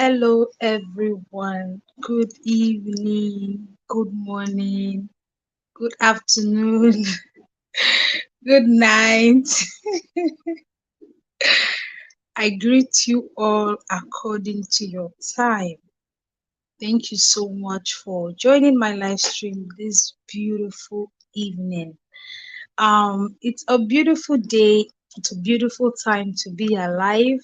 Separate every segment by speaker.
Speaker 1: Hello, everyone. Good evening, good morning, good afternoon, good night. I greet you all according to your time. Thank you so much for joining my live stream this beautiful evening. It's a beautiful day. It's a beautiful time to be alive.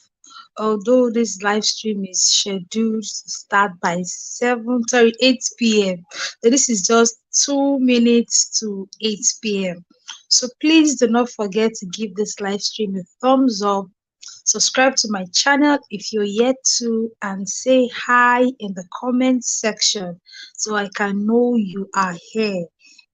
Speaker 1: Although this live stream is scheduled to start by 8 p.m. So this is just 2 minutes to 8 p.m. So please do not forget to give this live stream a thumbs up. Subscribe to my channel if you're yet to, and say hi in the comment section so I can know you are here.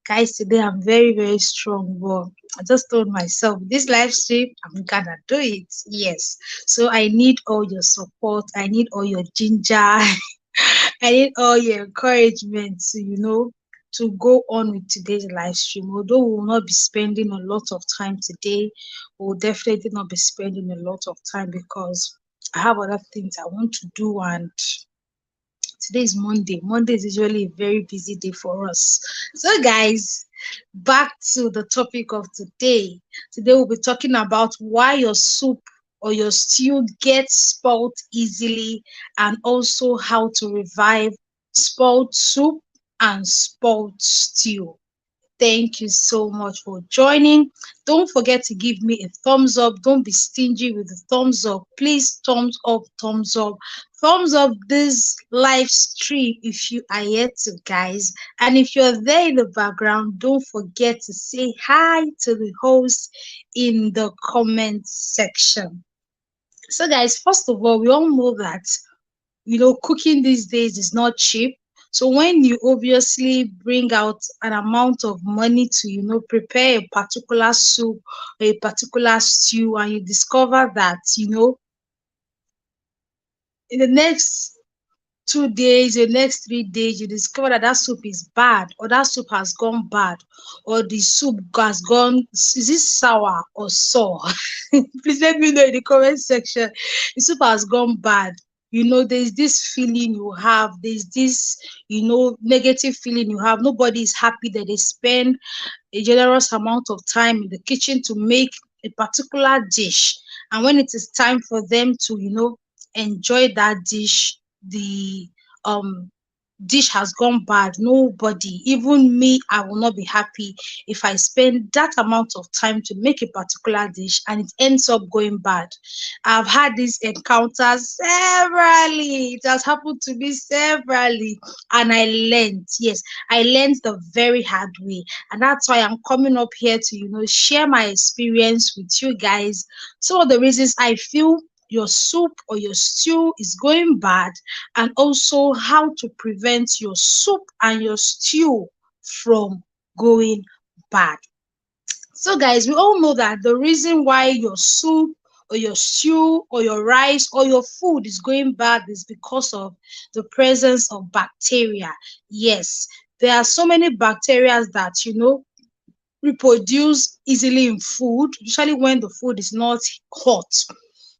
Speaker 1: Guys, today I'm very, very strong. But I just told myself this live stream, I'm gonna do it. Yes. So I need all your support. I need all your ginger. I need all your encouragement to go on with today's live stream. Although we will not be spending a lot of time today, we will definitely not be spending a lot of time because I have other things I want to do, and today is Monday. Monday is usually a very busy day for us. So, guys, back to the topic of today. Today, we'll be talking about why your soup or your stew gets spoiled easily, and also how to revive spoiled soup and spoiled stew. Thank you so much for joining. Don't forget to give me a thumbs up. Don't be stingy with the thumbs up. Please, thumbs up, thumbs up. Thumbs up this live stream if you are yet to, guys. And if you're there in the background, don't forget to say hi to the host in the comment section. So, guys, first of all, we all know that cooking these days is not cheap. So when you obviously bring out an amount of money to, prepare a particular soup or a particular stew, and you discover that, in the next 2 days, the next 3 days, you discover that that soup is bad, or that soup has gone bad, or the soup has gone, is it sour or sour? Please let me know in the comment section. The soup has gone bad. There's this feeling you have, there's this, negative feeling you have. Nobody is happy that they spend a generous amount of time in the kitchen to make a particular dish. And when it is time for them to, enjoy that dish, the um dish has gone bad. Nobody, even me, I will not be happy if I spend that amount of time to make a particular dish and it ends up going bad. I've had these encounters severally. It has happened to me severally, and I learned. Yes, I learned the very hard way, and that's why I'm coming up here to share my experience with you guys. Some of the reasons I feel your soup or your stew is going bad, and also how to prevent your soup and your stew from going bad. So, guys, we all know that the reason why your soup or your stew or your rice or your food is going bad is because of the presence of bacteria. Yes, there are so many bacteria that reproduce easily in food, usually when the food is not hot.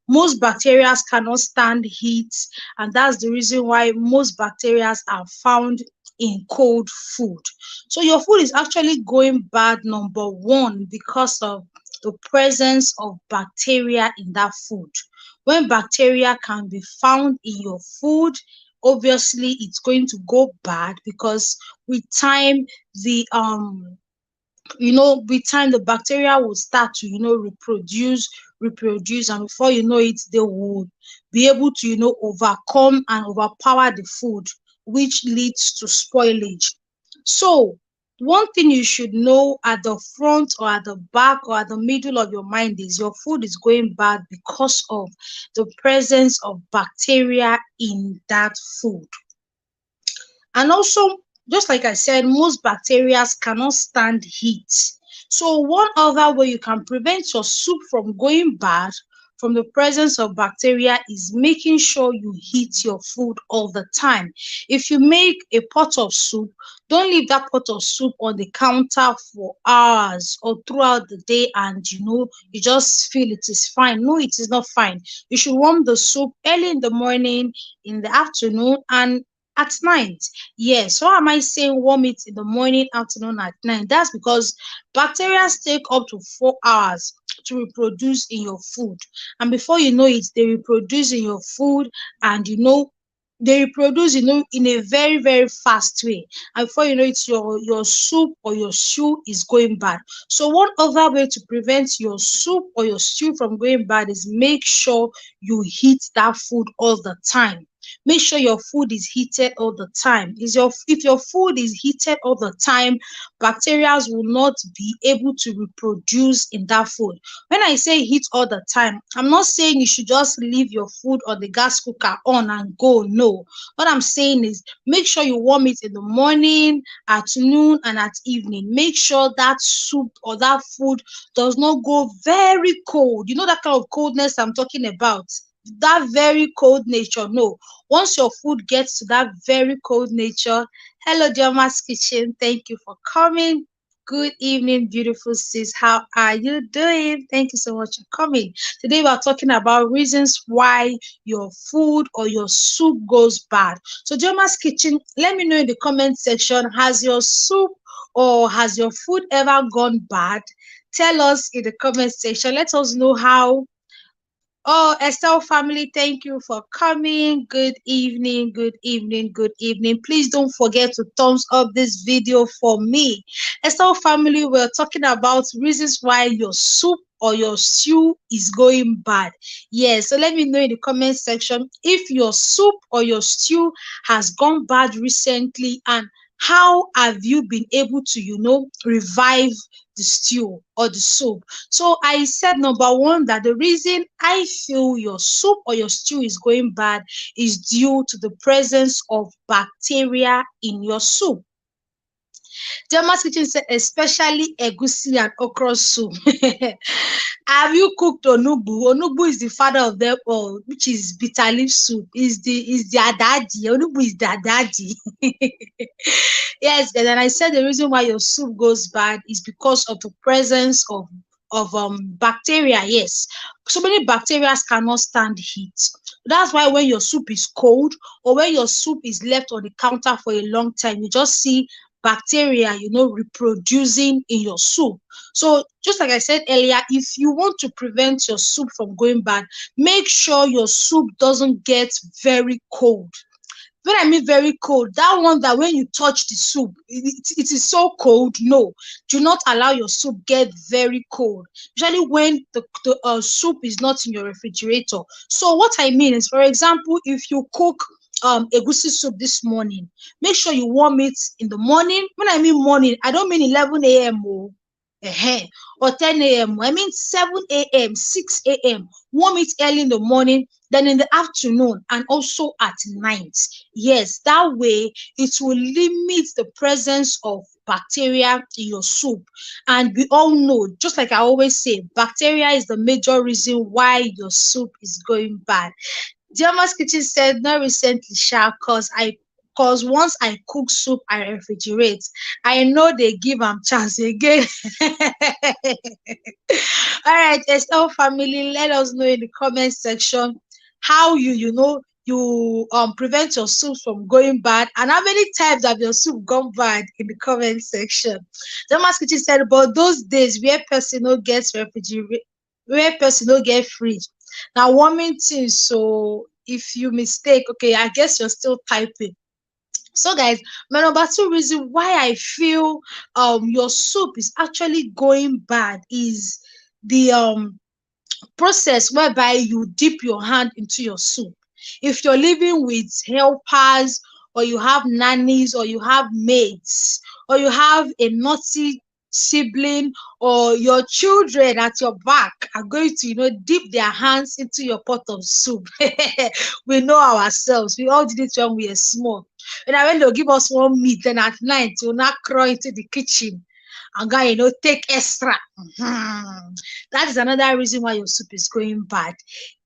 Speaker 1: Most bacteria cannot stand heat, and that's the reason why most bacteria are found in cold food. So your food is actually going bad, number one, because of the presence of bacteria in that food. When bacteria can be found in your food, obviously it's going to go bad, because with time the bacteria will start to reproduce, and before you know it, they would be able to overcome and overpower the food, which leads to spoilage. So one thing you should know at the front or at the back or at the middle of your mind is your food is going bad because of the presence of bacteria in that food. And also, just like I said, most bacteria cannot stand heat. So one other way you can prevent your soup from going bad, from the presence of bacteria is making sure you heat your food all the time. If you make a pot of soup, don't leave that pot of soup on the counter for hours or throughout the day, and you just feel it is fine. No, it is not fine. You should warm the soup early in the morning, in the afternoon, and at night. Yes, why am I saying warm it in the morning, afternoon, at night? That's because bacteria take up to 4 hours to reproduce in your food. And before you know it, they reproduce in your food, and they reproduce, in a very, very fast way. And before you know it, your soup or your stew is going bad. So one other way to prevent your soup or your stew from going bad is make sure you heat that food all the time. Make sure your food is heated all the time. If your food is heated all the time, bacteria will not be able to reproduce in that food. When I say heat all the time, I'm not saying you should just leave your food on the gas cooker on and go. No. What I'm saying is make sure you warm it in the morning, afternoon, and at evening. Make sure that soup or that food does not go very cold. You know that kind of coldness I'm talking about? That very cold nature. No. Once your food gets to that very cold nature, hello, Jama's Kitchen. Thank you for coming. Good evening, beautiful sis. How are you doing? Thank you so much for coming. Today we are talking about reasons why your food or your soup goes bad. So, Jama's Kitchen, let me know in the comment section, has your soup or has your food ever gone bad? Tell us in the comment section. Let us know how. Oh, Estelle family, thank you for coming. Good evening, good evening, good evening. Please don't forget to thumbs up this video for me. Estelle family, we're talking about reasons why your soup or your stew is going bad. Yes, so let me know in the comment section if your soup or your stew has gone bad recently, and how have you been able to, revive the stew or the soup. So I said number one, that the reason I feel your soup or your stew is going bad is due to the presence of bacteria in your soup. Jama's Kitchen said, especially egusi and okra soup. Have you cooked onugbu? Onugbu is the father of them all, which is bitter leaf soup. Is their daddy. Onugbu is their daddy. Yes, and then I said the reason why your soup goes bad is because of the presence of bacteria. Yes, so many bacteria cannot stand heat. That's why when your soup is cold or when your soup is left on the counter for a long time, you just see bacteria, reproducing in your soup. So just like I said earlier, if you want to prevent your soup from going bad, make sure your soup doesn't get very cold. When I mean very cold, that one that when you touch the soup, it is so cold. No, do not allow your soup get very cold, especially when the soup is not in your refrigerator. So what I mean is, for example, if you cook egusi soup this morning, make sure you warm it in the morning. When I mean morning, I don't mean 11 a.m. Or 10 a.m. I mean 7 a.m., 6 a.m. Warm it early in the morning, then in the afternoon, and also at night. Yes, that way it will limit the presence of bacteria in your soup. And we all know, just like I always say, bacteria is the major reason why your soup is going bad. Jama's Kitchen said, not recently, Sha, cause once I cook soup, I refrigerate. I know they give them chance again. All right, Estelle family, let us know in the comment section how you prevent your soup from going bad, and how many times have your soup gone bad in the comment section. Jama's Kitchen said, but those days where person no gets refrigerator, where person no get fridge. Now warming things, so if you mistake, okay, I guess you're still typing. So guys, my number two reason why I feel your soup is actually going bad is the process whereby you dip your hand into your soup. If you're living with helpers, or you have nannies, or you have maids, or you have a naughty sibling, or your children at your back are going to dip their hands into your pot of soup. We know ourselves, we all did it when we were small. And when they'll give us one meat, then at night we'll not crawl into the kitchen and go, take extra. That is another reason why your soup is going bad.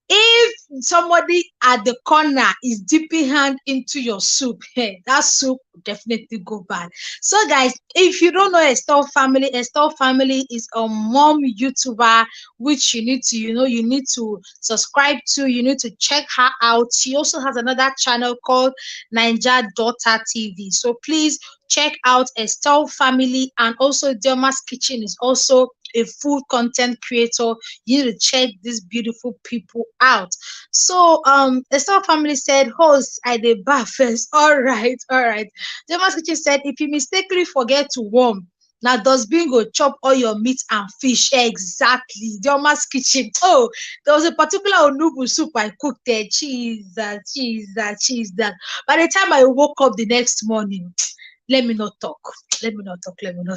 Speaker 1: If somebody at the corner is dipping hand into your soup, hey, that soup will definitely go bad. So guys, if you don't know Estelle family is a mom YouTuber which you need to, you need to subscribe to, you need to check her out. She also has another channel called Ninja Daughter TV, so please check out Estelle family. And also Delma's Kitchen is also a food content creator. You need to check these beautiful people out. So the Star family said, host, I did bath first. All right, all right. Jamas Kitchen said, if you mistakenly forget to warm, now dustbin go chop all your meat and fish. Exactly. Jamas Kitchen. Oh, there was a particular onubu soup I cooked there. Cheese that, cheese that, cheese that. By the time I woke up the next morning, let me not talk. Let me not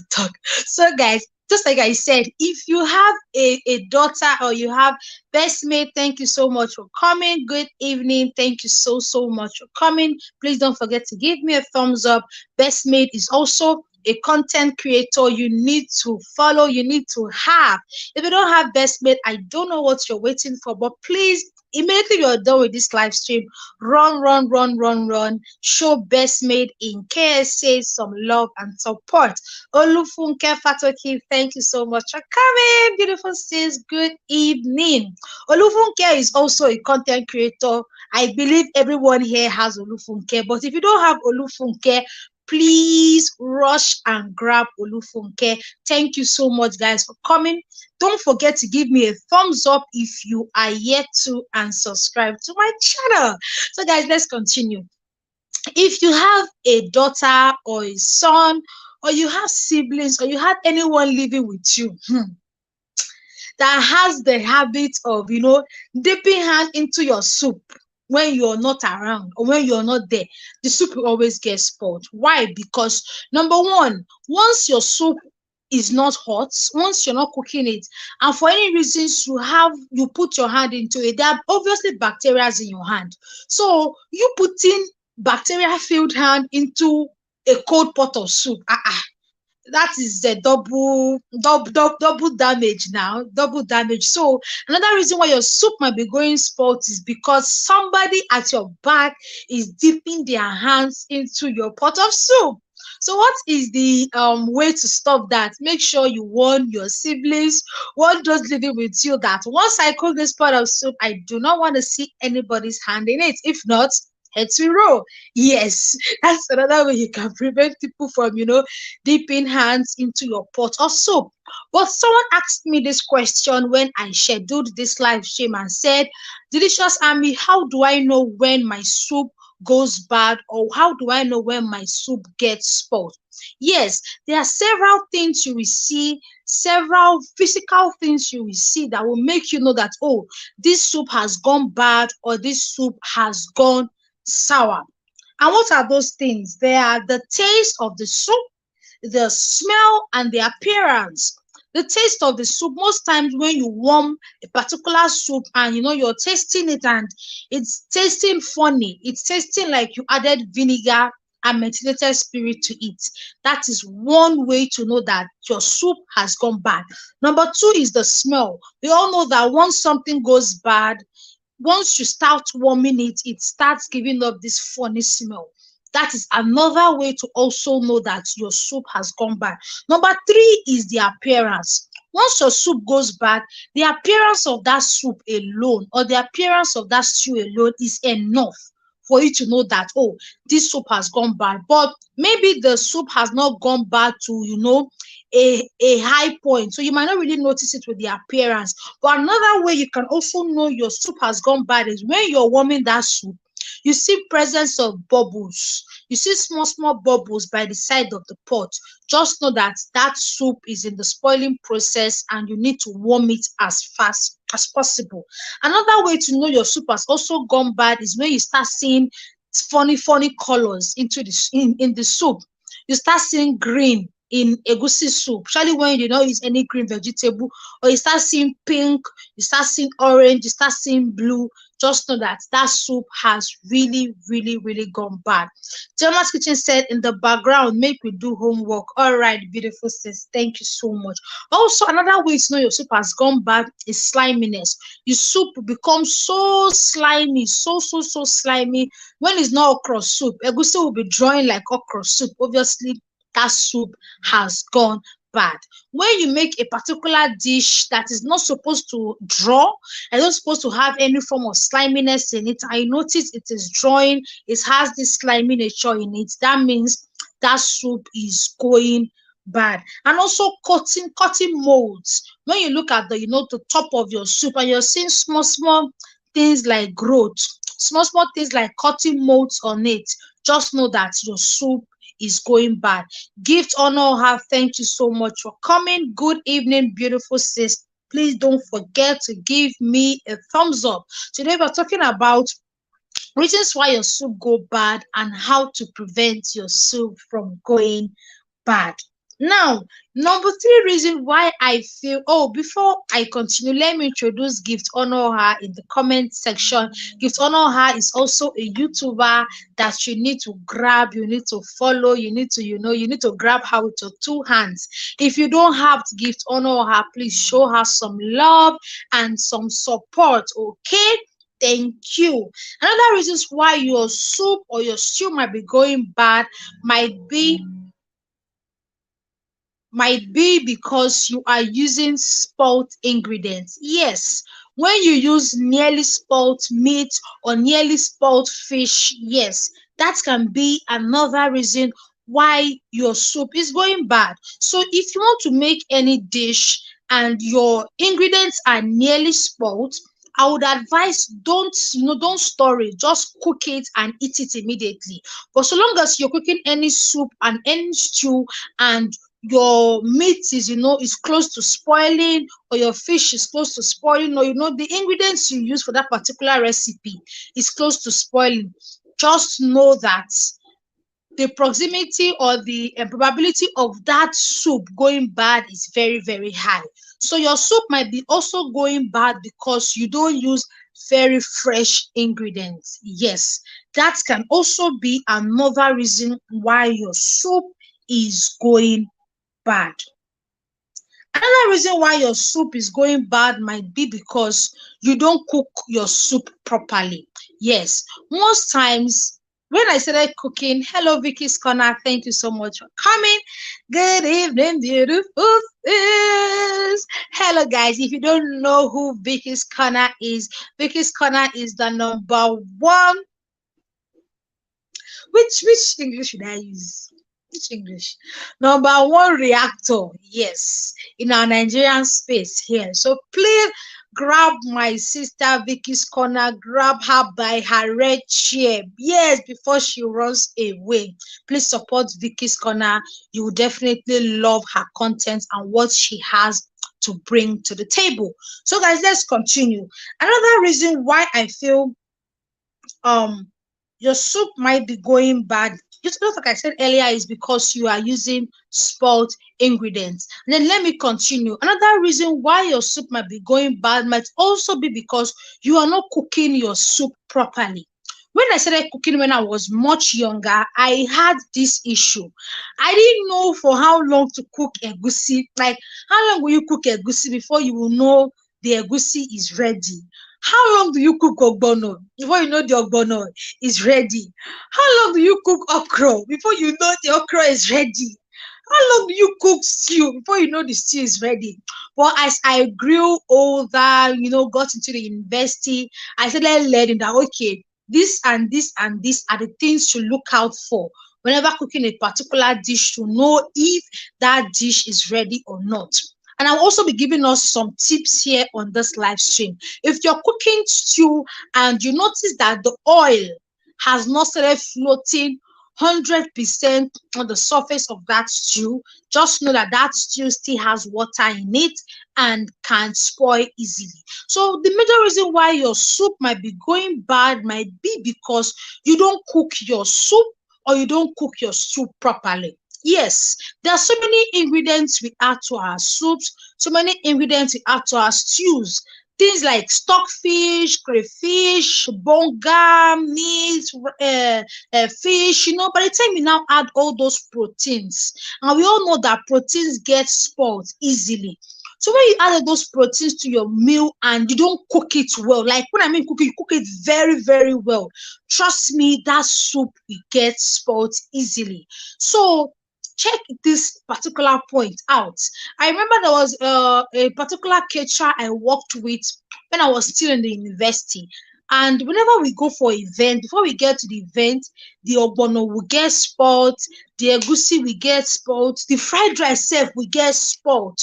Speaker 1: talk. So, guys, just like I said, if you have a daughter or you have best mate, thank you so much for coming. Good evening. Thank you so, so much for coming. Please don't forget to give me a thumbs up. Best mate is also a content creator you need to follow, you need to have. If you don't have best mate, I don't know what you're waiting for, but please, immediately you're done with this live stream, run, show best mate in KSA some love and support. Olufunke Fatoki, thank you so much for coming. Beautiful sis, good evening. Olufunke is also a content creator. I believe everyone here has Olufunke, but if you don't have Olufunke, please rush and grab Olufunke. Thank you so much, guys, for coming. Don't forget to give me a thumbs up if you are yet to and subscribe to my channel. So, guys, let's continue. If you have a daughter or a son, or you have siblings, or you have anyone living with you that has the habit of, dipping hand into your soup when you're not around or when you're not there, the soup will always get spoiled. Why? Because number one, once your soup is not hot, once you're not cooking it, and for any reasons you put your hand into it, there are obviously bacteria in your hand. So you putting bacteria filled hand into a cold pot of soup, that is the double damage now, double damage. So another reason why your soup might be going spoiled is because somebody at your back is dipping their hands into your pot of soup. So what is the way to stop that? Make sure you warn your siblings, warn those living with you that once I cook this pot of soup, I do not want to see anybody's hand in it. If not, heads will roll. Yes, that's another way you can prevent people from, dipping hands into your pot of soup. But someone asked me this question when I scheduled this live stream and said, Delicious Army, how do I know when my soup goes bad, or how do I know when my soup gets spoiled? Yes, there are several things you will see, several physical things you will see that will make you know that, oh, this soup has gone bad or this soup has gone sour. And what are those things? They are the taste of the soup, the smell, and the appearance. The taste of the soup, most times when you warm a particular soup and you're tasting it and it's tasting funny, it's tasting like you added vinegar and methylated spirit to it. That is one way to know that your soup has gone bad. Number two is the smell. We all know that once something goes bad, once you start warming it, it starts giving up this funny smell. That is another way to also know that your soup has gone bad. Number three is the appearance. Once your soup goes bad, the appearance of that soup alone or the appearance of that stew alone is enough for you to know that, oh, this soup has gone bad. But maybe the soup has not gone bad to, a high point. So you might not really notice it with the appearance. But another way you can also know your soup has gone bad is when you're warming that soup, you see presence of bubbles. You see small bubbles by the side of the pot. Just know that that soup is in the spoiling process and you need to warm it as fast as possible. Another way to know your soup has also gone bad is when you start seeing funny colors into in the soup. You start seeing green in egusi soup, especially when you don't use any green vegetable, or you start seeing pink, you start seeing orange, you start seeing blue. just know that that soup has really, really, really gone bad. Gemma's Kitchen said in the background, make we do homework. All right, beautiful sis. Thank you so much. Also, another way to know your soup has gone bad is sliminess. Your soup becomes so slimy, so slimy. When it's not okra soup, egusi will be drawing like okra soup. Obviously, that soup has gone bad. When you make a particular dish that is not supposed to draw, and not supposed to have any form of sliminess in it, I notice it is drawing, it has this slimy nature in it. That means that soup is going bad. And also cutting molds. When you look at the top of your soup and you're seeing small things like growth, small things like cutting molds on it, just know that your soup is going bad. Gift Honor her, thank you so much for coming. Good evening, beautiful sis. Please don't forget to give me a thumbs up. Today we're talking about reasons why your soup go bad and how to prevent your soup from going bad. Now, number three reason why I feel, before I continue, let me introduce Gift Honor her in the comment section. Gift Honor her is also a YouTuber that you need to grab, you need to follow, you need to grab her with your two hands. If you don't have Gift Honor her, please show her some love and some support, okay? Thank you. Another reasons why your soup or your stew might be going bad might be because you are using spoiled ingredients. Yes, when you use nearly spoiled meat or nearly spoiled fish, yes, that can be another reason why your soup is going bad. So if you want to make any dish and your ingredients are nearly spoiled, I would advise don't store it, just cook it and eat it immediately. But so long as you're cooking any soup and any stew and your meat is close to spoiling, or your fish is close to spoiling, or the ingredients you use for that particular recipe is close to spoiling, just know that the proximity or the probability of that soup going bad is very, very high. So your soup might be also going bad because you don't use very fresh ingredients. Yes, that can also be another reason why your soup is going bad. Another reason why your soup is going bad might be because you don't cook your soup properly. Yes, most times when I started cooking, hello Vicky's Corner, thank you so much for coming. Good evening, beautiful sis. Hello guys, if you don't know who Vicky's Corner is the number one. Which English should I use? Which English? Number one reactor, yes, in our Nigerian space here. So please grab my sister Vicky's Corner, grab her by her red chair. Yes, before she runs away. Please support Vicky's Corner. You will definitely love her content and what she has to bring to the table. So guys, let's continue. Another reason why I feel your soup might be going bad, just like I said earlier, is because you are using spoiled ingredients. And then let me continue. Another reason why your soup might be going bad might also be because you are not cooking your soup properly. When I started cooking when I was much younger, I had this issue. I didn't know for how long to cook egusi. Like, how long will you cook egusi before you will know the egusi is ready? How long do you cook ogbono before you know the ogbono is ready? How long do you cook okra before you know the okra is ready? How long do you cook stew before you know the stew is ready? But as I grew older, got into the university, I started learning that, okay, this and this and this are the things to look out for whenever cooking a particular dish, to know if that dish is ready or not. And I'll also be giving us some tips here on this live stream. If you're cooking stew and you notice that the oil has not started floating 100% on the surface of that stew, just know that that stew still has water in it and can spoil easily. So the major reason why your soup might be going bad might be because you don't cook your soup or you don't cook your stew properly. Yes, there are so many ingredients we add to our soups, so many ingredients we add to our stews things like stockfish, crayfish, bonga, meat, fish. By the time you now add all those proteins, and we all know that proteins get spoiled easily. So when you add those proteins to your meal and you don't cook it well, like when I mean cook it, you cook it very, very well. Trust me, that soup will get spoiled easily. So check this particular point out. I remember there was a particular caterer I worked with when I was still in the university. And whenever we go for event, before we get to the event, the ogbono will get spoiled, the egusi will get spoiled, the fried rice self will get spoiled.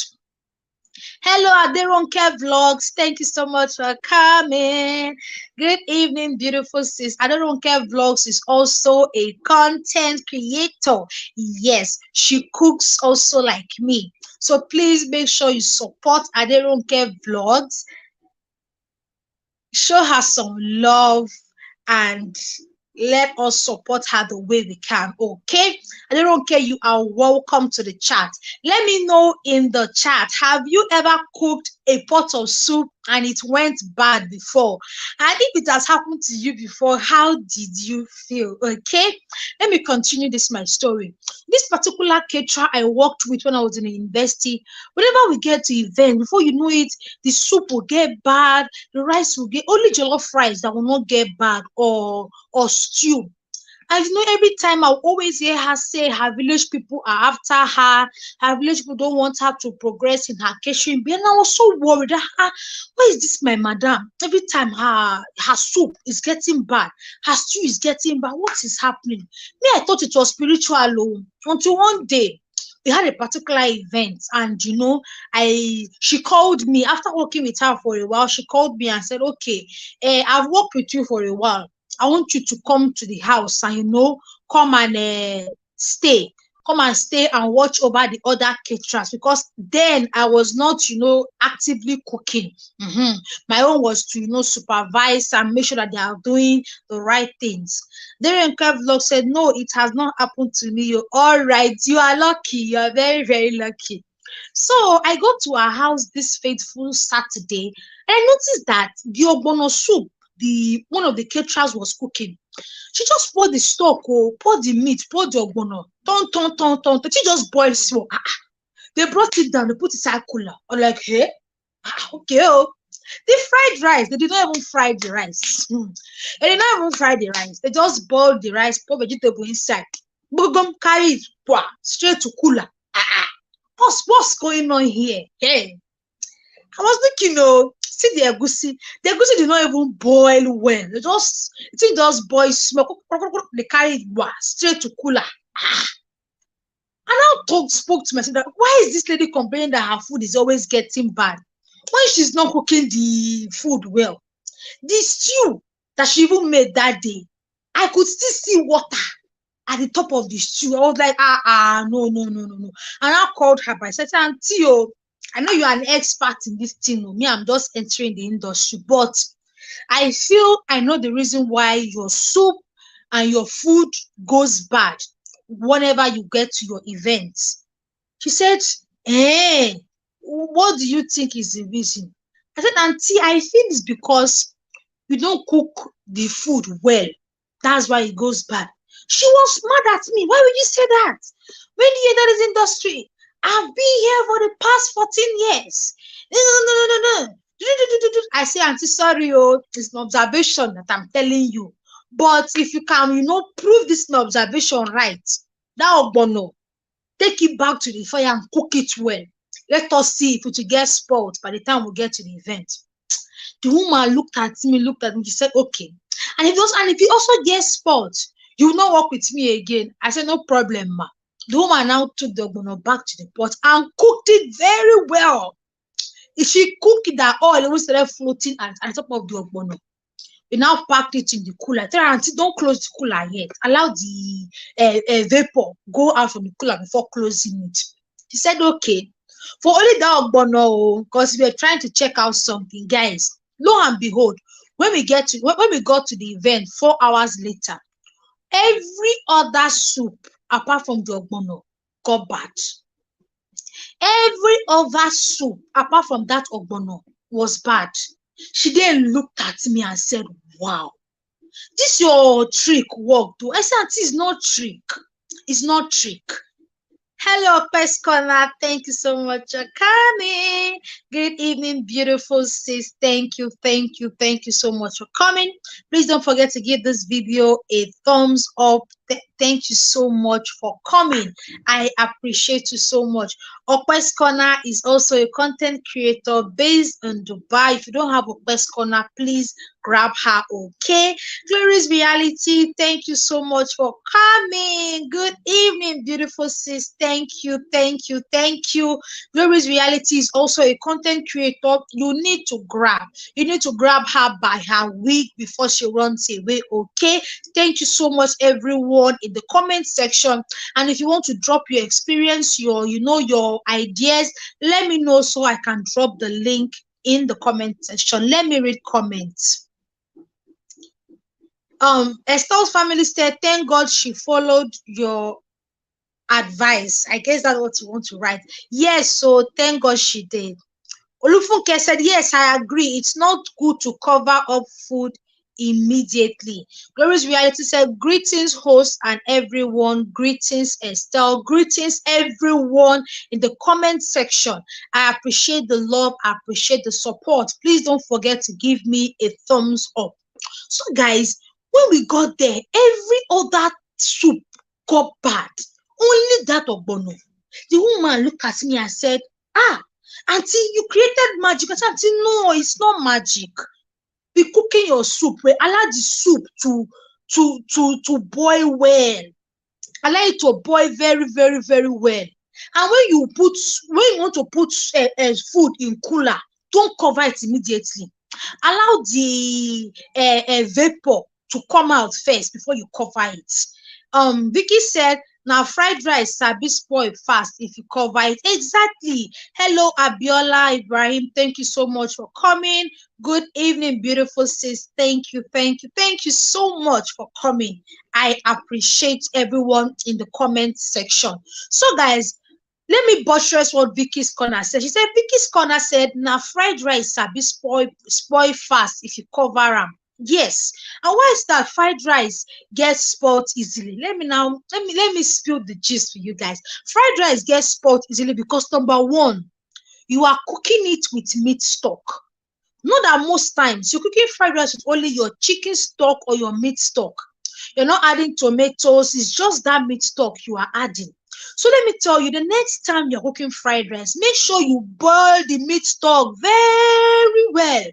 Speaker 1: Hello, Aderonke Vlogs. Thank you so much for coming. Good evening, beautiful sis. Aderonke Vlogs is also a content creator. Yes, she cooks also like me. So please make sure you support Aderonke Vlogs. Show her some love and let us support her the way we can. Okay, Aderonke, you are welcome to the chat. Let me know in the chat, have you ever cooked a pot of soup and it went bad before? And if it has happened to you before, how did you feel? Okay, let me continue my story. This particular caterer I worked with when I was in the university, whenever we get to event, before you know it, the soup will get bad, the rice will get only jollof rice that will not get bad, or stew. And every time I always hear her say her village people are after her village people don't want her to progress in her catering. And I was so worried. Why is this my madam? Every time her soup is getting bad, her stew is getting bad. What is happening? Me, I thought it was spiritual alone. Until one day we had a particular event, and she called me after working with her for a while. She called me and said, okay, I've worked with you for a while. I want you to come to the house and come and stay. Come and stay and watch over the other caterers, because then I was not actively cooking. My own was to supervise and make sure that they are doing the right things. Deliciousamy Vlog said, no, it has not happened to me. You're all right. You are lucky. You are very, very lucky. So I go to her house this fateful Saturday, and I noticed that the ogbono soup one of the caterers was cooking, she just poured the stock, poured the meat, poured the ogbono, turn. She just boiled small. They brought it down, they put it inside cooler. I'm like, hey, okay, the fried rice, they did not even fry the rice. They did not even fry the rice. They just boiled the rice, pour vegetable inside, boom, carry it straight to cooler. What's going on here? Hey, I was looking, see the egusi. The egusi did not even boil well. It just boil small. They carry it straight to cooler. And I spoke to myself that, why is this lady complaining that her food is always getting bad when she's not cooking the food well? The stew that she even made that day, I could still see water at the top of the stew. I was like, no. And I called her by saying, Auntie, I know you're an expert in this thing. Me, I'm just entering the industry, but I feel I know the reason why your soup and your food goes bad whenever you get to your events. She said, hey, what do you think is the reason? I said, Auntie, I feel it's because you don't cook the food well. That's why it goes bad. She was mad at me. Why would you say that? When do you enter this industry? I've been here for the past 14 years. No. I say, Auntie, sorry, it's an observation that I'm telling you. But if you can, prove this observation right, that ogbono, take it back to the fire and cook it well. Let us see if it will get spoiled by the time we get to the event. The woman looked at me, she said, okay. And if you also get spoiled, you will not work with me again. I said, no problem, ma. The woman now took the ogbono back to the pot and cooked it very well. If she cooked it, that oil always started floating at the top of the ogbono. We now packed it in the cooler. Tell her, Auntie, don't close the cooler yet. Allow the vapor go out from the cooler before closing it. She said, okay. For only that ogbono, because we were trying to check out something, guys. Lo and behold, when we got to the event 4 hours later, every other soup apart from the ogbono got bad. Every other soup apart from that ogbono was bad. She then looked at me and said, wow, this your trick worked. I said, auntie, it's not trick. It's not trick. Hello, Pest Corner. Thank you so much for coming. Good evening, beautiful sis. Thank you so much for coming. Please don't forget to give this video a thumbs up. Thank you so much for coming. I appreciate you so much. Pest Corner is also a content creator based in Dubai. If you don't have Pest Corner, please grab her, okay? Glorious Reality, thank you so much for coming. Good evening, beautiful sis. Thank you. Glorious Reality is also a content creator. You need to grab her by her wig before she runs away, okay? Thank you so much, everyone, in the comment section. And if you want to drop your experience, your ideas, let me know so I can drop the link in the comment section. Let me read comments. Estelle's family said, thank God she followed your advice. I guess that's what you want to write. Yes, so thank God she did. Olufunke said, yes, I agree. It's not good to cover up food immediately. Glorious Reality said, greetings, host and everyone. Greetings, Estelle. Greetings, everyone in the comment section. I appreciate the love. I appreciate the support. Please don't forget to give me a thumbs up. So, guys, when we got there, every other soup got bad. Only that Ogbono. The woman looked at me and said, auntie, you created magic. I said, auntie, no, it's not magic. Be cooking your soup. Allow the soup to boil well. Allow it to boil very, very, very well. And when you want to put food in cooler, don't cover it immediately. Allow the vapor to come out first before you cover it. Vicky said, now fried rice sabi spoil fast if you cover it. Exactly. Hello, Abiola Ibrahim. Thank you so much for coming. Good evening, beautiful sis. Thank you so much for coming. I appreciate everyone in the comment section. So, guys, let me buttress what Vicky's Corner said. She said, Vicky's Corner said, now fried rice sabi spoil fast if you cover them. Yes. And why is that fried rice gets spoiled easily? Let me spill the gist for you guys. Fried rice gets spoiled easily because, number one, you are cooking it with meat stock. Not that most times you're cooking fried rice with only your chicken stock or your meat stock. You're not adding tomatoes. It's just that meat stock you are adding. So let me tell you, the next time you're cooking fried rice, make sure you boil the meat stock very well.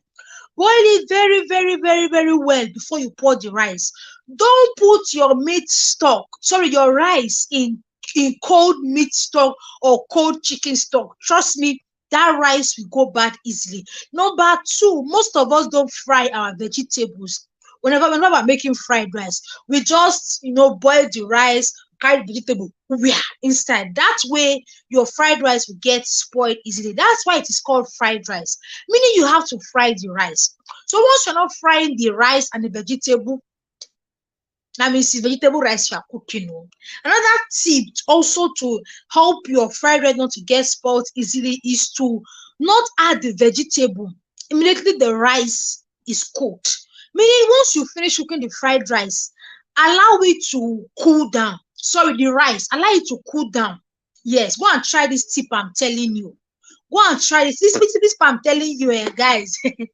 Speaker 1: Boil it very, very, very, very well before you pour the rice. Don't put your your rice in cold meat stock or cold chicken stock. Trust me, that rice will go bad easily. Number two, most of us don't fry our vegetables. Whenever we're making fried rice, we just boil the rice, carry the vegetable inside. That way your fried rice will get spoiled easily. That's why it is called fried rice, meaning you have to fry the rice. So once you're not frying the rice and the vegetable, that means it's vegetable rice you are cooking. Another tip also to help your fried rice not to get spoiled easily is to not add the vegetable immediately the rice is cooked. Meaning once you finish cooking the fried rice, allow it to cool down. The rice, allow it to cool down. Yes, go and try this tip I'm telling you. Go and try this. This I'm telling you, guys. Even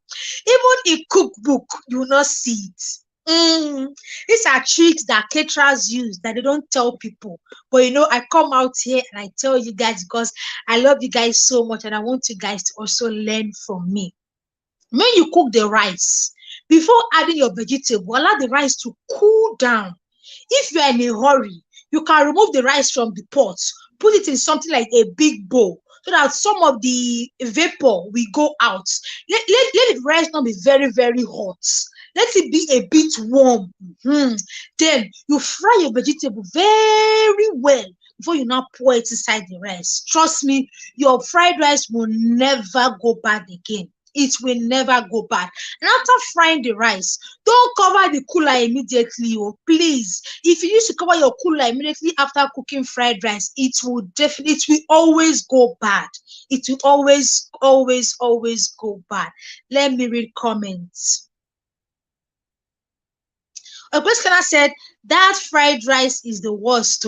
Speaker 1: in cookbook, you will not see it. These are tricks that caterers use that they don't tell people. But I come out here and I tell you guys because I love you guys so much and I want you guys to also learn from me. When you cook the rice, before adding your vegetable, allow the rice to cool down. If you are in a hurry, you can remove the rice from the pot, put it in something like a big bowl so that some of the vapor will go out. Let the rice not be very, very hot. Let it be a bit warm. Then you fry your vegetable very well before you now pour it inside the rice. Trust me, your fried rice will never go bad again. It will never go bad. And after frying the rice, don't cover the cooler immediately. Oh, please. If you used to cover your cooler immediately after cooking fried rice, it will always go bad. It will always go bad. Let me read comments. Ogbeskana said that fried rice is the worst.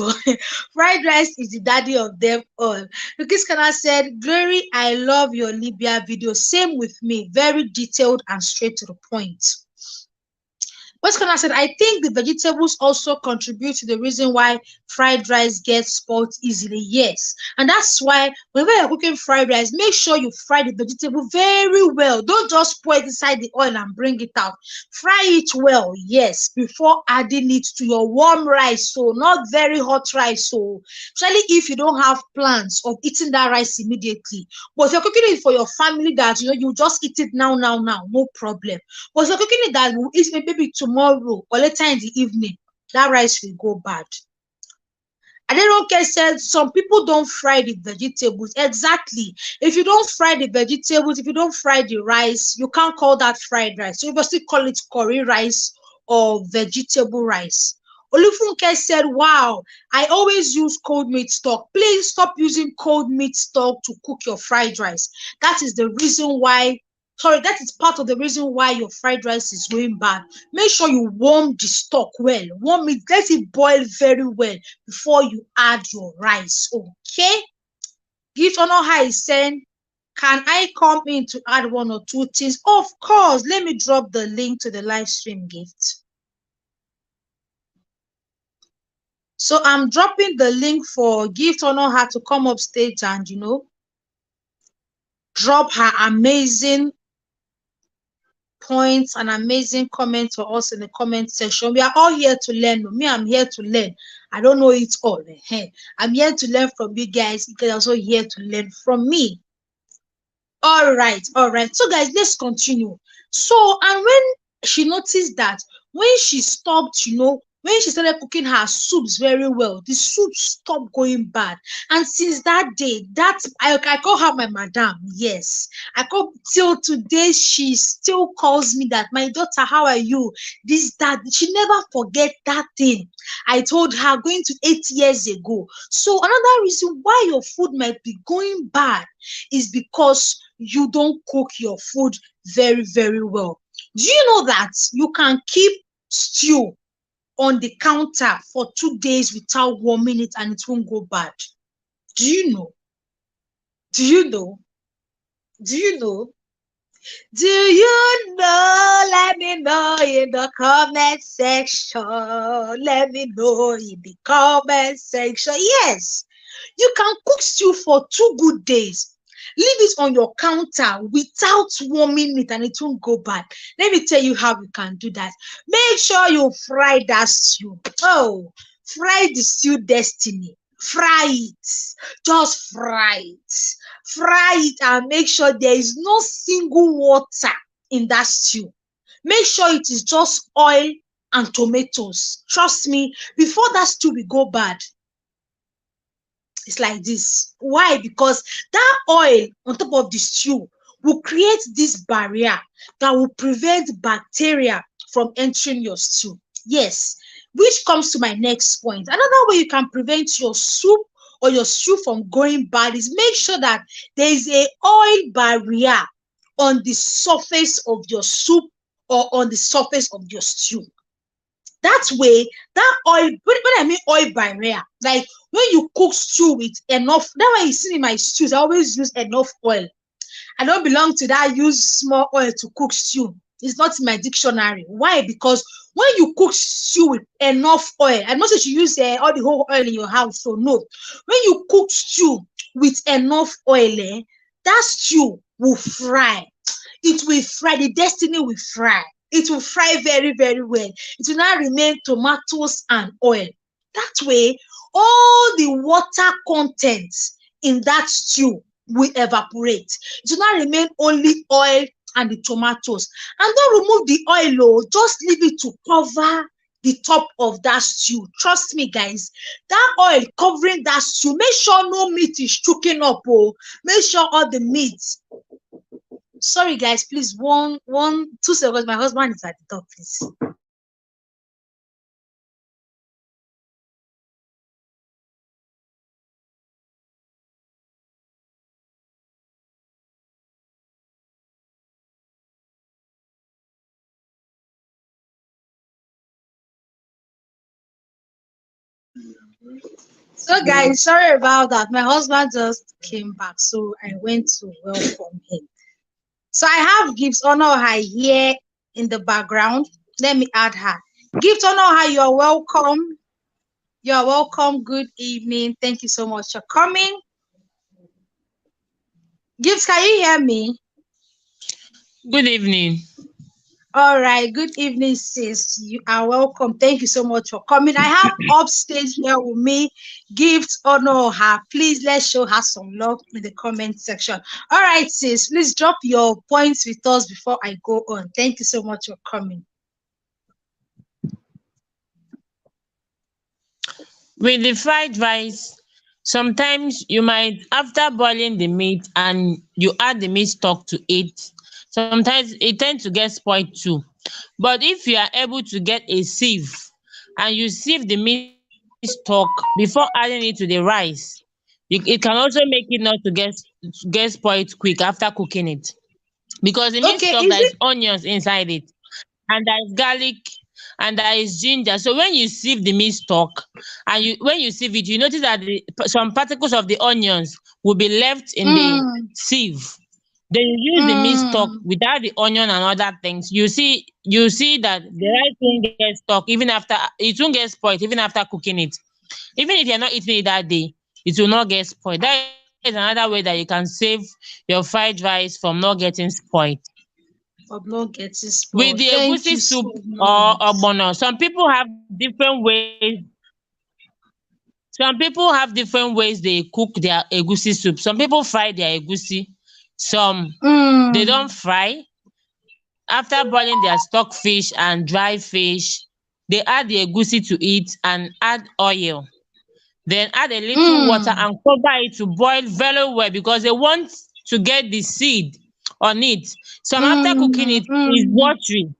Speaker 1: Fried rice is the daddy of them all. Ogbeskana said, Glory, I love your Libya video. Same with me. Very detailed and straight to the point. Westconnor said, I think the vegetables also contribute to the reason why fried rice gets spoiled easily. Yes. And that's why whenever you're cooking fried rice, make sure you fry the vegetable very well. Don't just pour it inside the oil and bring it out. Fry it well, yes, before adding it to your warm rice. So not very hot rice. So especially if you don't have plans of eating that rice immediately. But if you're cooking it for your family that you just eat it now, no problem. But if you're cooking it that will eat maybe tomorrow or later in the evening, that rice will go bad. Aderonke said some people don't fry the vegetables. Exactly. If you don't fry the vegetables, if you don't fry the rice, you can't call that fried rice. So you must still call it curry rice or vegetable rice. Olufunke said, wow, I always use cold meat stock. Please stop using cold meat stock to cook your fried rice. That is the reason why that is part of the reason why your fried rice is going bad. Make sure you warm the stock well. Warm it, let it boil very well before you add your rice. Okay? Gift Honor High is saying, can I come in to add one or two things? Of course. Let me drop the link to the live stream, Gift. So I'm dropping the link for Gift Honor her to come up stage and, drop her amazing points and amazing comments for us in the comment section. We are all here to learn. Me, I'm here to learn. I don't know it all. I'm here to learn from you guys. You guys are also here to learn from me. All right. So guys, let's continue. So, and when she noticed that when she stopped, when she started cooking her soups very well, the soup stopped going bad. And since that day, I call her my madam. Yes, I call till today. She still calls me that, my daughter, how are you? This, that. She never forget that thing I told her going to 8 years ago. So another reason why your food might be going bad is because you don't cook your food very, very well. Do you know that you can keep stew on the counter for 2 days without warming it and it won't go bad? Do you know? Do you know? Do you know? Do you know? Let me know in the comment section. Let me know in the comment section. Yes, you can cook stew for 2 good days. Leave it on your counter without warming it and it won't go bad. Let me tell you how you can do that. Make sure you fry that stew. Oh, fry the stew destiny. Fry it. Just fry it. Fry it and make sure there is no single water in that stew. Make sure it is just oil and tomatoes. Trust me, before that stew will go bad, it's like this. Why? Because that oil on top of the stew will create this barrier that will prevent bacteria from entering your stew. Yes, which comes to my next point. Another way you can prevent your soup or your stew from going bad is make sure that there is a oil barrier on the surface of your soup or on the surface of your stew. That way, that oil, when I mean oil barrier, like when you cook stew with enough, that way you see in my stews, I always use enough oil. I don't belong to that use small oil to cook stew. It's not in my dictionary. Why? Because when you cook stew with enough oil, I'm not sure you use all the whole oil in your house, so no. When you cook stew with enough oil, that stew will fry. It will fry. The destiny will fry. It will fry very, very well. It will not remain tomatoes and oil. That way, all the water contents in that stew will evaporate. It will not remain only oil and the tomatoes. And don't remove the oil, just leave it to cover the top of that stew. Trust me, guys, that oil covering that stew, make sure no meat is choking up. Make sure all the meat Sorry, guys, please, 2 seconds. My husband is at the door, please. So, guys, sorry about that. My husband just came back, so I went to welcome him. So, I have Gift Honor her here in the background. Let me add her. Gift Honor her, you're welcome. You're welcome. Good evening. Thank you so much for coming. Gift, can you hear me?
Speaker 2: Good evening.
Speaker 1: All right. Good evening, sis. You are welcome. Thank you so much for coming. I have upstage here with me. Gift Honor her. Please let's show her some love in the comment section. All right, sis. Please drop your points with us before I go on. Thank you so much for coming.
Speaker 2: With the fried rice, sometimes you might, after boiling the meat and you add the meat stock to it, sometimes it tends to get spoiled too. But if you are able to get a sieve and you sieve the meat stock before adding it to the rice, it can also make it not to get spoiled quick after cooking it. Because the meat
Speaker 1: Okay,
Speaker 2: stock, there
Speaker 1: is
Speaker 2: is
Speaker 1: it
Speaker 2: onions inside it, and there is garlic, and there is ginger. So when you sieve the meat stock and when you sieve it, you notice that some particles of the onions will be left in the
Speaker 1: mm,
Speaker 2: sieve. Then you use the meat stock
Speaker 1: mm,
Speaker 2: without the onion and other things. You see that the rice won't get stuck even after, it won't get spoiled even after cooking it. Even if you're not eating it that day, it will not get spoiled. That is another way that you can save your fried rice from not getting spoiled.
Speaker 1: of not getting
Speaker 2: With
Speaker 1: spoiled?
Speaker 2: the
Speaker 1: Thank
Speaker 2: egusi
Speaker 1: you
Speaker 2: soup
Speaker 1: so
Speaker 2: or
Speaker 1: much.
Speaker 2: ogbono, some people have different ways they cook their egusi soup. Some people fry their egusi, some they don't
Speaker 1: Mm,
Speaker 2: fry. After boiling their stock fish and dry fish, they add the egusi to it and add oil. Then add a little water
Speaker 1: mm,
Speaker 2: and cover it to boil very well because they want to get the seed on it. Some, after cooking
Speaker 1: mm,
Speaker 2: it, is
Speaker 1: mm.
Speaker 2: watery,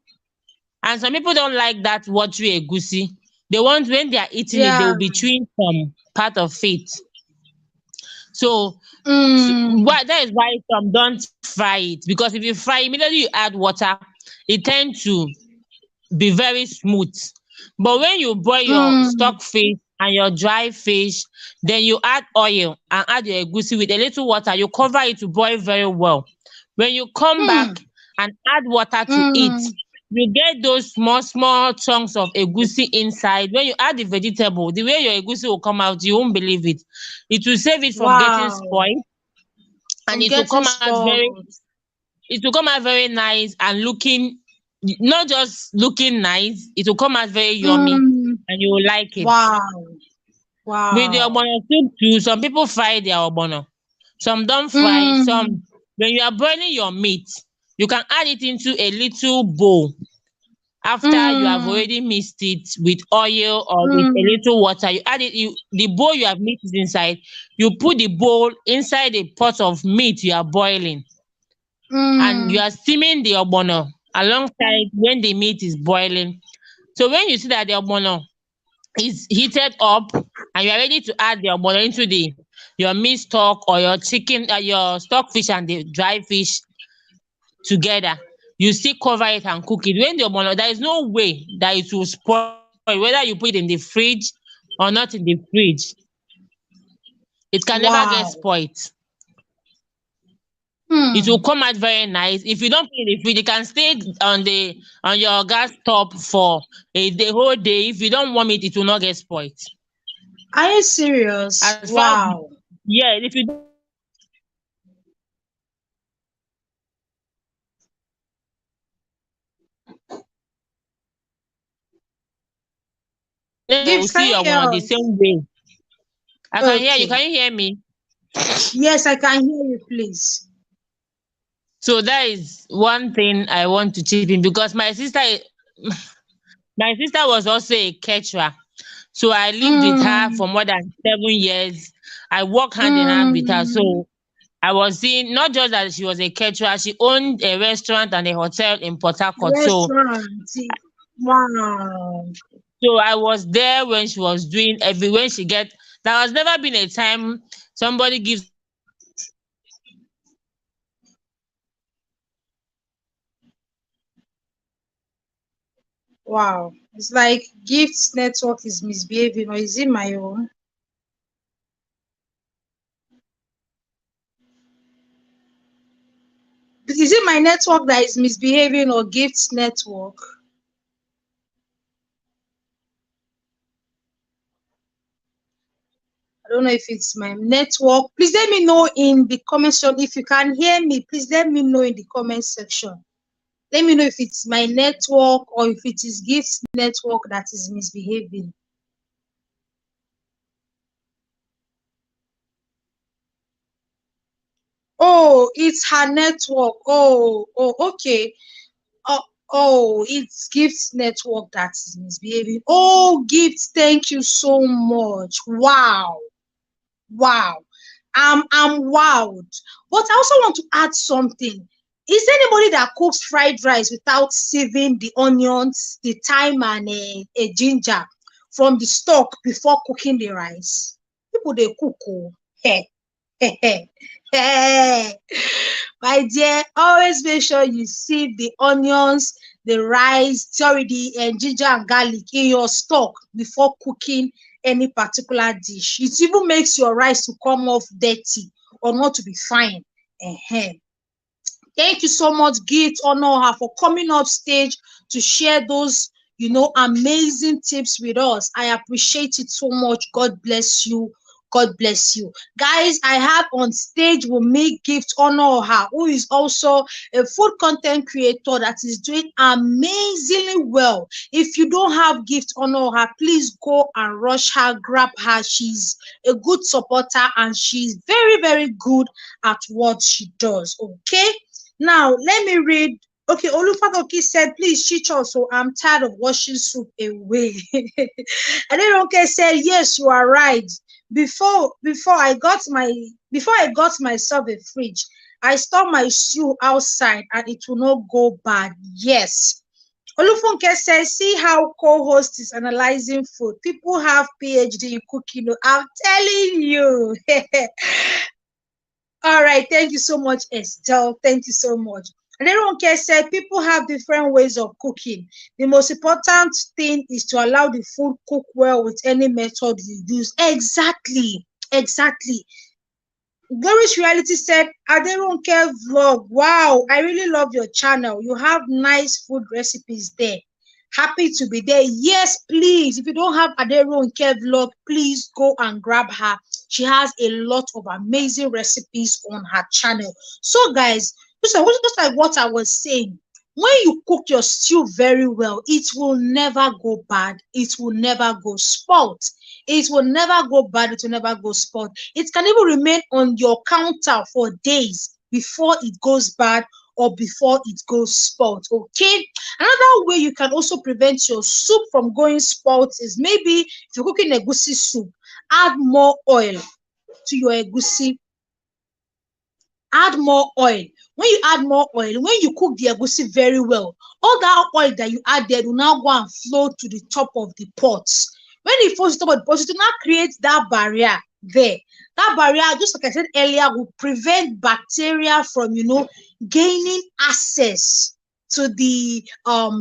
Speaker 2: and some people don't like that watery egusi. They want, when they are eating it, they
Speaker 1: Yeah.
Speaker 2: will be chewing some part of it. So
Speaker 1: Mm,
Speaker 2: why, that is why some don't fry it, because if you fry, immediately you add water, it tends to be very smooth. But when you boil your
Speaker 1: mm,
Speaker 2: stock fish and your dry fish, then you add oil and add your egusi with a little water, you cover it to boil very well. When you come back
Speaker 1: mm,
Speaker 2: and add water to it,
Speaker 1: mm.
Speaker 2: you get those small small chunks of egusi inside. When you add the vegetable, the way your egusi will come out, you won't believe it. It will save it from getting
Speaker 1: Wow.
Speaker 2: spoiled, and
Speaker 1: I'm getting spoiled.
Speaker 2: it will come out very nice and looking, not just looking nice, it will come out very yummy
Speaker 1: Mm,
Speaker 2: and you will like it.
Speaker 1: wow.
Speaker 2: With the
Speaker 1: Wow.
Speaker 2: ogbono soup too, some people fry their ogbono, some don't fry.
Speaker 1: Mm,
Speaker 2: Some, when you are boiling your meat, you can add it into a little bowl after you have
Speaker 1: mm,
Speaker 2: already mixed it with oil or with a
Speaker 1: mm,
Speaker 2: little water. You add it, the bowl you have mixed it inside, you put the bowl inside a pot of meat you are boiling, and you
Speaker 1: mm,
Speaker 2: are steaming the ogbono alongside when the meat is boiling. So when you see that the ogbono is heated up and you are ready to add the ogbono into the your meat stock or your chicken, your stock fish and the dry fish together, you still cover it and cook it. When the ogbono, there is no way that it will spoil, whether you put it in the fridge or not in the fridge, it can never get
Speaker 1: wow.
Speaker 2: spoiled. It will
Speaker 1: Hmm.
Speaker 2: come out very nice. If you don't put it in the fridge, it can stay on your gas top for the whole day. If you don't warm it, it will not get spoiled.
Speaker 1: Are you serious?
Speaker 2: As far as,
Speaker 1: Wow.
Speaker 2: yeah, if you don't warm it, it will not get spoiled. But when you warm it, it will get spoiled. Then you will
Speaker 1: Gibbs, can
Speaker 2: see
Speaker 1: you
Speaker 2: your
Speaker 1: hear
Speaker 2: one the
Speaker 1: us?
Speaker 2: same way. I can hear you.
Speaker 1: Okay.
Speaker 2: Can you hear me?
Speaker 1: Yes, I can hear you, please.
Speaker 2: So that is one thing I want to chip in, because my sister was also a caterer. So I lived with her
Speaker 1: Mm,
Speaker 2: for more than 7 years. I work hand in hand with her.
Speaker 1: mm,
Speaker 2: So I was seeing not just that she was a caterer, she owned a restaurant and a hotel in Port Harcourt.
Speaker 1: Restaurant. Wow.
Speaker 2: So I was there when she was doing when she get there has never been a time somebody gives her a gift and she misbehaves and she doesn't give it back.
Speaker 1: Wow. It's like Gifts Network is misbehaving, or is it my own? Is it my network that is misbehaving, or Gifts Network? I don't know if it's my network. Please let me know in the comment section. If you can hear me, please let me know in the comment section. Let me know if it's my network or if it is Gifts Network that is misbehaving. Oh, it's her network. Okay. Oh, oh, it's Gifts Network that is misbehaving. Oh, Gifts, thank you so much. Wow. Wow. I'm wowed. But I also want to add something. Is there anybody that cooks fried rice without sieving the onions, the thyme, and a ginger from the stock before cooking the rice? People they cook. Oh. Hey, hey, hey, hey. My dear, always make sure you sieve the onions, the rice, sorry, the ginger and garlic in your stock before cooking any particular dish. It even makes your rice to come off dirty or not to be fine. Ehen. Thank you so much, Git Honor, for coming up stage to share those, amazing tips with us. I appreciate it so much. God bless you. God bless you. Guys, I have on stage with me Gift Honor, who is also a food content creator that is doing amazingly well. If you don't have Gift Honor, please go and rush her, grab her. She's a good supporter and she's very, very good at what she does. Okay. Now, let me read. Okay, Olufadoki said, please teach us. So I'm tired of washing soup away. And then okay said, yes, you are right. Before I got myself a fridge, I store my soup outside and it will not go bad. Yes. Olufunke says, see how co-host is analyzing food. People have PhD in cooking. I'm telling you. All right, thank you so much, Estelle. Thank you so much. And Ronke said people have different ways of cooking. The most important thing is to allow the food cook well with any method you use. Exactly, exactly. Glorious Reality said, Aderonke vlog. Wow, I really love your channel. You have nice food recipes there. Happy to be there. Yes, please. If you don't have Aderonke vlog, please go and grab her. She has a lot of amazing recipes on her channel. So, guys, just like what I was saying, when you cook your stew very well, it will never go bad. It will never go spoiled. It will never go bad. It will never go spoiled. It can even remain on your counter for days before it goes bad or before it goes spoiled. Okay. Another way you can also prevent your soup from going spoiled is maybe if you're cooking egusi soup, add more oil to your egusi. Add more oil. When you add more oil, when you cook the egusi very well, all that oil that you added will now go and flow to the top of the pot. When it flows to the top of the pot, it will now create that barrier there. That barrier, just like I said earlier, will prevent bacteria from, gaining access to the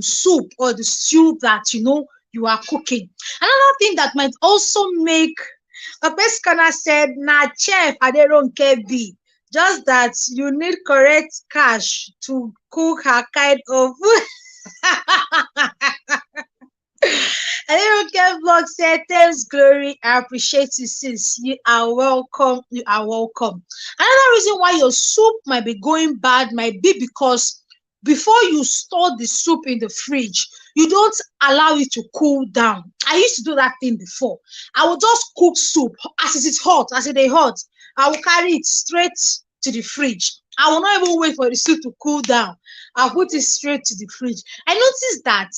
Speaker 1: soup or the stew that you are cooking. Another thing that might also make a pescana said, "Na chef Aderonke be. Just that you need correct cash to cook her kind of food." Aderonke vlog said, "Thanks, Glory. I appreciate you, sis. You are welcome. You are welcome." Another reason why your soup might be going bad might be because before you store the soup in the fridge, you don't allow it to cool down. I used to do that thing before. I would just cook soup as it is hot, as it is hot. I will carry it straight to the fridge. I will not even wait for the soup to cool down. I'll put it straight to the fridge. I noticed that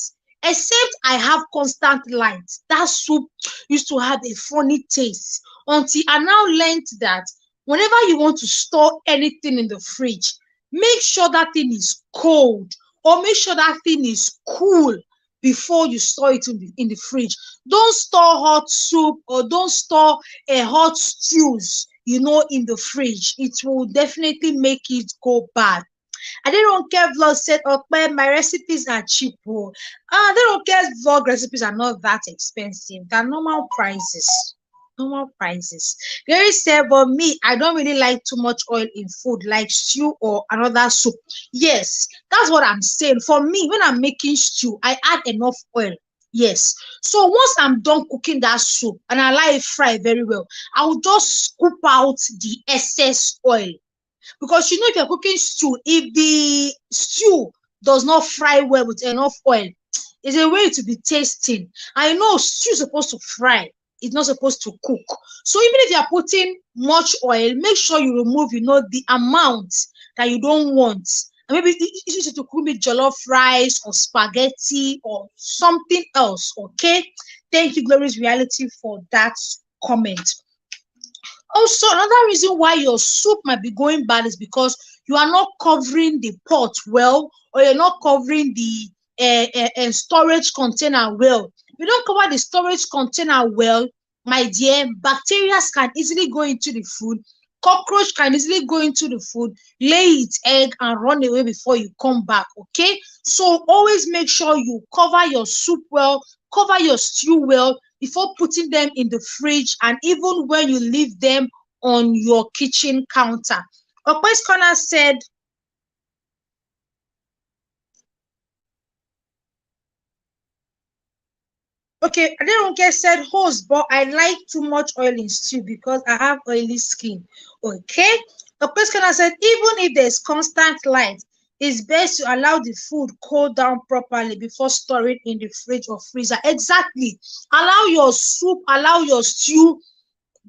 Speaker 1: except I have constant light, that soup used to have a funny taste until I now learned that whenever you want to store anything in the fridge, make sure that thing is cold, or make sure that thing is cool before you store it in the fridge. Don't store hot soup, or don't store a hot stews, in the fridge. It will definitely make it go bad. I don't care vlog said, okay, my recipes are cheap. Oh. They don't care vlog recipes are not that expensive. They're normal prices. Normal prices. Gary said, but me, I don't really like too much oil in food, like stew or another soup. Yes, that's what I'm saying. For me, when I'm making stew, I add enough oil. Yes. So once I'm done cooking that soup and I let it fry very well, I will just scoop out the excess oil. Because if you're cooking stew, if the stew does not fry well with enough oil, it's a way to be tasting. I know stew is supposed to fry, it's not supposed to cook. So even if you're putting much oil, make sure you remove, the amount that you don't want. And maybe use it to cook with jollof rice or spaghetti or something else. Okay. Thank you, Glory's Reality, for that comment. Also, another reason why your soup might be going bad is because you are not covering the pot well, or you're not covering the storage container well. If you don't cover the storage container well, my dear, bacteria can easily go into the food. Cockroach can easily go into the food, lay its egg, and run away before you come back. Okay, so always make sure you cover your soup well, cover your stew well before putting them in the fridge, and even when you leave them on your kitchen counter. Okwe's Corner said, okay, Aderonke said, host, but I like too much oil in stew because I have oily skin. Okay. Okwe's Corner said, even if there's constant light, it's best to allow the food cool down properly before storing in the fridge or freezer. Exactly. Allow your soup, allow your stew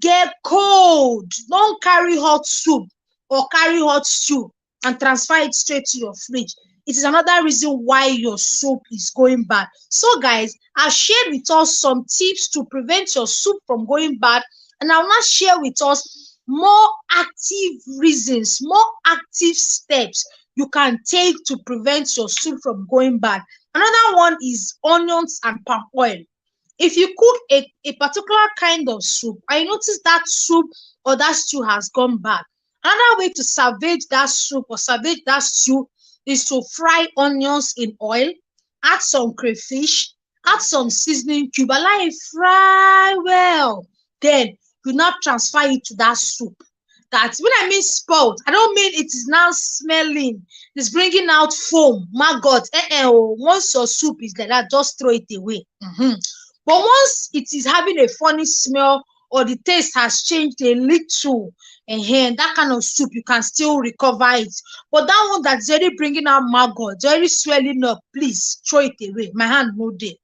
Speaker 1: get cold. Don't carry hot soup or carry hot stew and transfer it straight to your fridge. It is another reason why your soup is going bad. So guys, I've shared with us some tips to prevent your soup from going bad, and I'll now share with us more active reasons, more active steps you can take to prevent your soup from going bad. Another one is onions and palm oil. If you cook a particular kind of soup, I notice that soup or that stew has gone bad. Another way to salvage that soup or salvage that stew is to fry onions in oil, add some crayfish, add some seasoning cube, allow it fry well. Then you now transfer it to that soup. That when I mean spoiled, I don't mean it is now smelling, it's bringing out foam. My God, once your soup is like that, just throw it away. But once it is having a funny smell or the taste has changed a little, that kind of soup, you can still recover it. But that one that's already bringing out maggots, already swelling up, please throw it away. My hand no day.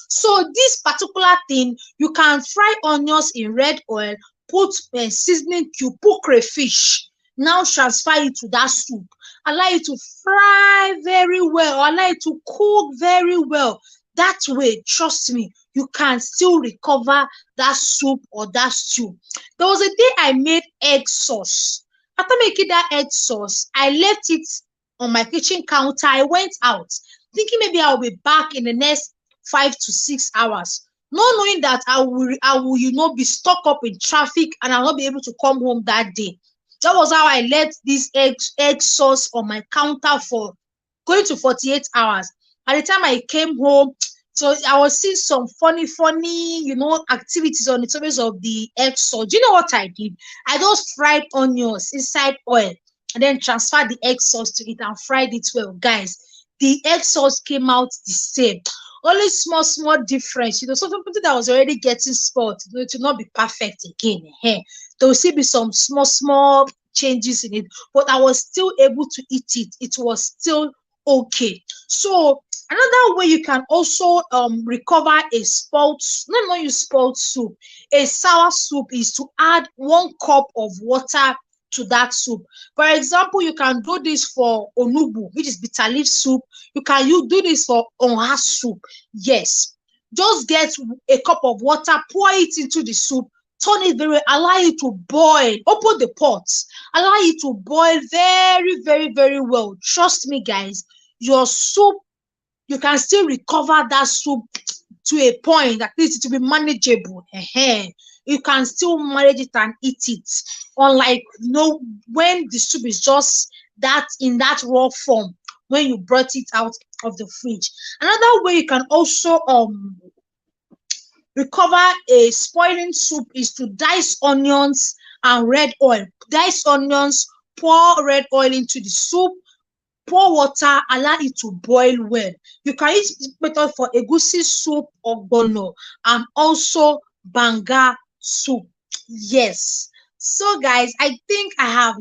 Speaker 1: So this particular thing, you can fry onions in red oil, put seasoning cube, put crayfish. Now transfer it to that soup. Allow it to fry very well, or allow it to cook very well. That way, trust me, you can still recover that soup or that stew. There was a day I made egg sauce. After making that egg sauce, I left it on my kitchen counter. I went out thinking maybe I'll be back in the next 5 to 6 hours, not knowing that I will be stuck up in traffic and I'll not be able to come home that day. That was how I left this egg sauce on my counter for going to 48 hours. By the time I came home, so I was seeing some funny, activities on the surface of the egg sauce. Do you know what I did? I just fried onions inside oil and then transferred the egg sauce to it and fried it well. Guys, the egg sauce came out the same. Only small difference. Something that was already getting spoiled, it will not be perfect again. There will still be some small changes in it, but I was still able to eat it. It was still okay. So another way you can also recover a spoiled, not use spoiled soup, a sour soup, is to add 1 cup of water to that soup. For example, you can do this for onugbu, which is bitter leaf soup. You can do this for oha soup. Yes, just get a cup of water, pour it into the soup, Turn it very well. Allow it to boil. Open the pot. Allow it to boil very, very, very well. Trust me, guys. Your soup, you can still recover that soup to a point, at least it will be manageable. You can still manage it and eat it. Unlike, when the soup is just that in that raw form, when you brought it out of the fridge. Another way you can also recover a spoiling soup is to dice onions and red oil. Dice onions, pour red oil into the soup, pour water, allow it to boil well. You can use this method for egusi soup, ogbono, and also banga soup. Yes. So guys, I think I have,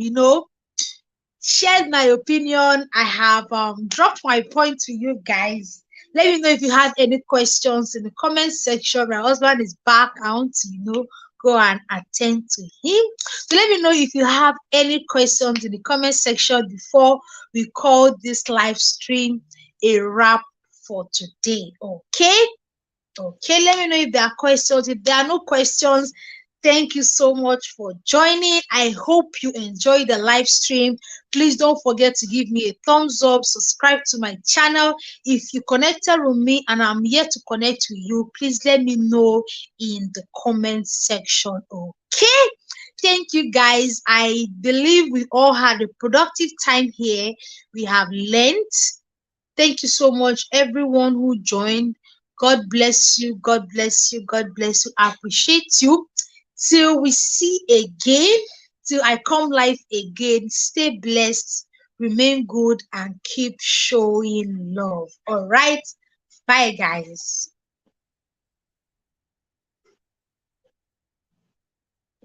Speaker 1: shared my opinion. I have dropped my point to you guys. Let me know if you have any questions in the comment section. My husband is back. I want to, go and attend to him. So let me know if you have any questions in the comment section before we call this live stream a wrap for today. Okay? Okay, let me know if there are questions. If there are no questions, thank you so much for joining. I hope you enjoyed the live stream. Please don't forget to give me a thumbs up, subscribe to my channel. If you connected with me and I'm here to connect with you, please let me know in the comment section. Okay? Thank you guys. I believe we all had a productive time here. We have learned. Thank you so much, everyone who joined. God bless you. God bless you. God bless you. I appreciate you. Till we see again, till I come live again, stay blessed, remain good, and keep showing love. All right. Bye, guys.